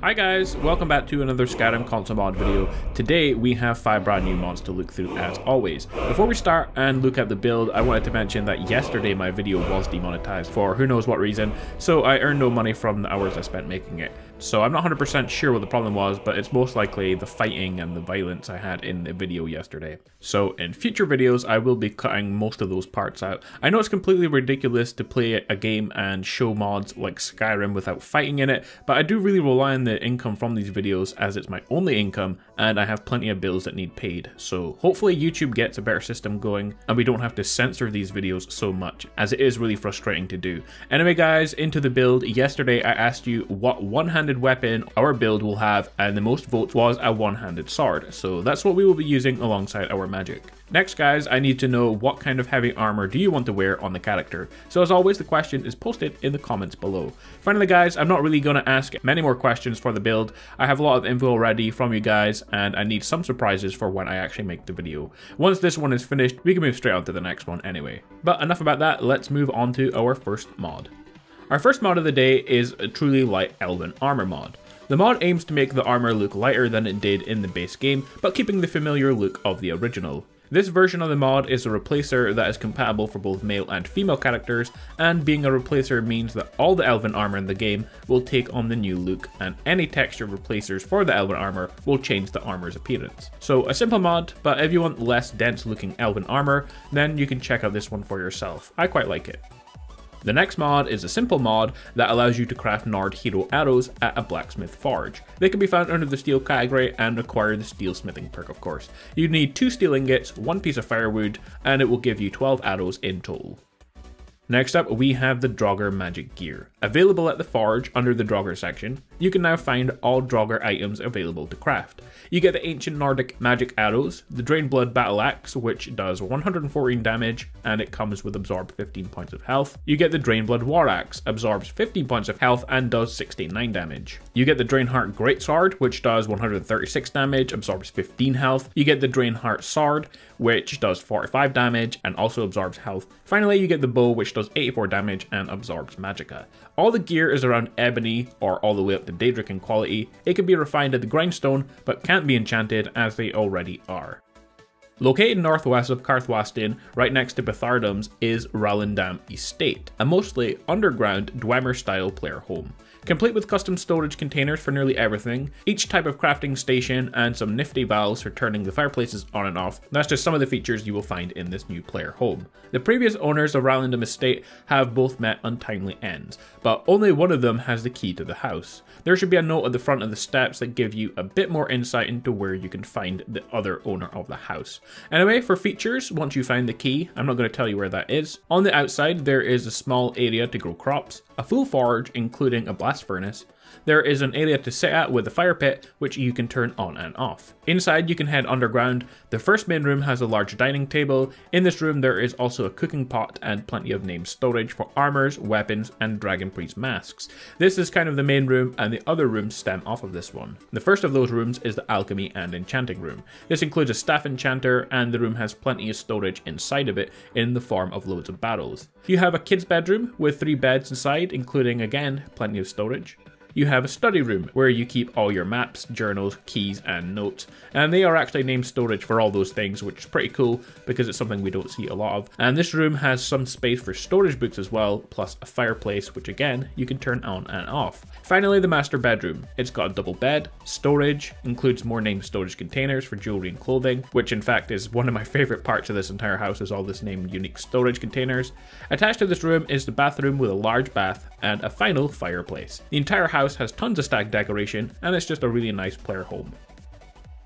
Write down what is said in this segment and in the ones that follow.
Hi guys, welcome back to another Skyrim console mod video. Today we have 5 brand new mods to look through as always. Before we start and look at the build, I wanted to mention that yesterday my video was demonetized for who knows what reason, so I earned no money from the hours I spent making it. So I'm not 100% sure what the problem was, but it's most likely the fighting and the violence I had in the video yesterday. So in future videos I will be cutting most of those parts out. I know it's completely ridiculous to play a game and show mods like Skyrim without fighting in it, but I do really rely on the income from these videos as it's my only income and I have plenty of bills that need paid. So hopefully YouTube gets a better system going and we don't have to censor these videos so much, as it is really frustrating to do. Anyway guys, into the build. Yesterday I asked you what one-handed weapon our build will have, and the most votes was a one-handed sword, so that's what we will be using alongside our magic. Next guys, I need to know what kind of heavy armor do you want to wear on the character, so as always the question is posted in the comments below. Finally guys, I'm not really going to ask many more questions for the build. I have a lot of info already from you guys and I need some surprises for when I actually make the video. Once this one is finished, we can move straight on to the next one anyway. But enough about that, let's move on to our first mod. Our first mod of the day is a truly light Elven armor mod. The mod aims to make the armor look lighter than it did in the base game, but keeping the familiar look of the original. This version of the mod is a replacer that is compatible for both male and female characters, and being a replacer means that all the Elven armor in the game will take on the new look, and any texture replacers for the Elven armor will change the armor's appearance. So a simple mod, but if you want less dense looking Elven armor, then you can check out this one for yourself. I quite like it. The next mod is a simple mod that allows you to craft Nord hero arrows at a Blacksmith Forge. They can be found under the steel category and require the steel smithing perk of course. You need 2 steel ingots, 1 piece of firewood, and it will give you 12 arrows in total. Next up, we have the Draugur magic gear. Available at the Forge under the Draugur section, you can now find all Draugur items available to craft. You get the ancient Nordic magic arrows, the Drain Blood battle axe, which does 114 damage and it comes with absorb 15 points of health. You get the Drain Blood war axe, absorbs 15 points of health and does 69 damage. You get the Drainheart greatsword, which does 136 damage, absorbs 15 health. You get the Drainheart sword, which does 45 damage and also absorbs health. Finally, you get the bow, which does 84 damage and absorbs magicka. All the gear is around ebony or all the way up to Daedric in quality. It can be refined at the grindstone, but can't be enchanted as they already are. Located northwest of Karthwastein, right next to Bethardom's, is Rowlandm Estate, a mostly underground Dwemer-style player home. Complete with custom storage containers for nearly everything, each type of crafting station, and some nifty valves for turning the fireplaces on and off. That's just some of the features you will find in this new player home. The previous owners of Rowlandm Estate have both met untimely ends, but only one of them has the key to the house. There should be a note at the front of the steps that give you a bit more insight into where you can find the other owner of the house. Anyway, for features, once you find the key, I'm not going to tell you where that is. On the outside, there is a small area to grow crops, a full forge including a blast furnace. There is an area to sit at with a fire pit, which you can turn on and off. Inside you can head underground. The first main room has a large dining table. In this room there is also a cooking pot and plenty of named storage for armors, weapons, and dragon priest masks. This is kind of the main room and the other rooms stem off of this one. The first of those rooms is the alchemy and enchanting room. This includes a staff enchanter and the room has plenty of storage inside of it in the form of loads of barrels. You have a kid's bedroom with 3 beds inside, including again plenty of storage. You have a study room where you keep all your maps, journals, keys, and notes, and they are actually named storage for all those things, which is pretty cool because it's something we don't see a lot of. And this room has some space for storage books as well, plus a fireplace, which again you can turn on and off. Finally, the master bedroom. It's got a double bed, storage, includes more named storage containers for jewelry and clothing, which in fact is one of my favorite parts of this entire house, is all this named unique storage containers. Attached to this room is the bathroom with a large bath and a final fireplace. The entire house has tons of stag decoration and it's just a really nice player home.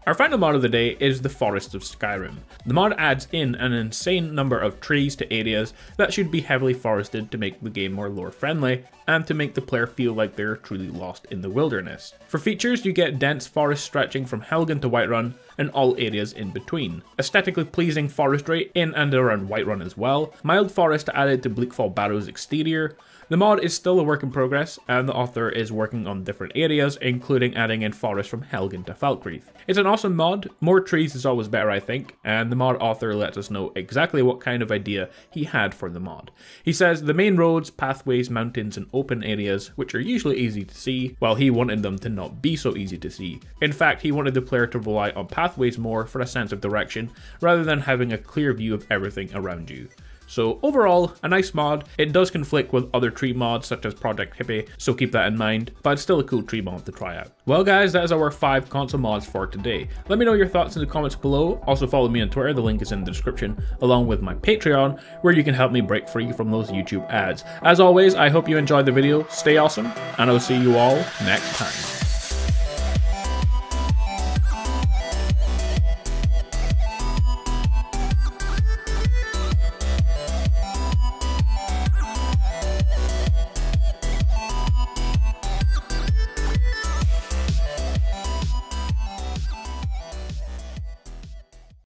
Our final mod of the day is the Forests of Skyrim. The mod adds in an insane number of trees to areas that should be heavily forested to make the game more lore friendly and to make the player feel like they're truly lost in the wilderness. For features, you get dense forest stretching from Helgen to Whiterun and all areas in between. Aesthetically pleasing forestry in and around Whiterun as well. Mild forest added to Bleakfall Barrow's exterior. The mod is still a work in progress, and the author is working on different areas, including adding in forest from Helgen to Falkreath. It's an awesome mod, more trees is always better I think, and the mod author lets us know exactly what kind of idea he had for the mod. He says the main roads, pathways, mountains and open areas, which are usually easy to see, while he wanted them to not be so easy to see. In fact, he wanted the player to rely on pathways more for a sense of direction, rather than having a clear view of everything around you. So overall, a nice mod. It does conflict with other tree mods such as Project Hippie, so keep that in mind, but it's still a cool tree mod to try out. Well guys, that is our 5 console mods for today. Let me know your thoughts in the comments below. Also follow me on Twitter, the link is in the description, along with my Patreon, where you can help me break free from those YouTube ads. As always, I hope you enjoyed the video, stay awesome, and I'll see you all next time.